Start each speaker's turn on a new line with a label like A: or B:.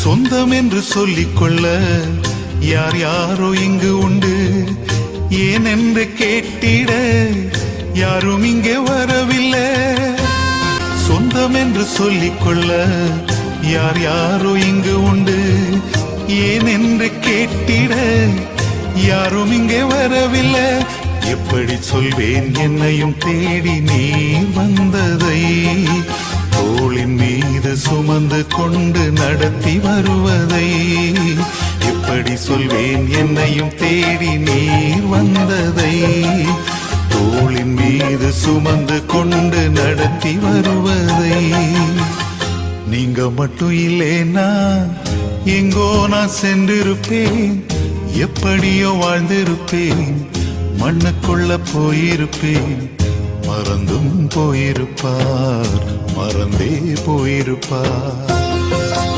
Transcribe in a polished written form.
A: சொந்தம் என்று சொல்லிக்கொள்ள யார் யாரோ இங்கு உண்டு, ஏனென்று கேட்டிட யாரும் இங்கே வரவில்லை. சொந்தம் என்று சொல்லிக்கொள்ள யார் யாரோ இங்கு உண்டு, ஏனென்று கேட்டிட யாரும் இங்கே வரவில்லை. எப்படி சொல்வேன் என்னையும் தேடி நீ வந்ததை, தோளின் மீது சுமந்து கொண்டு நடத்தி வருவதை. எப்படி சொல்வேன் என்னையும் தேடி நீர் வந்ததை, தோளின் மீது சுமந்து கொண்டு நடத்தி வருவதை. நீங்க மட்டும் இல்லேனா எங்கோ நான் சென்றிருப்பேன், எப்படியோ வாழ்ந்திருப்பேன், மண்ணுக்குள்ள போயிருப்பேன். மறந்தும் போயிருப்பார், மறந்தே போயிருப்பார்.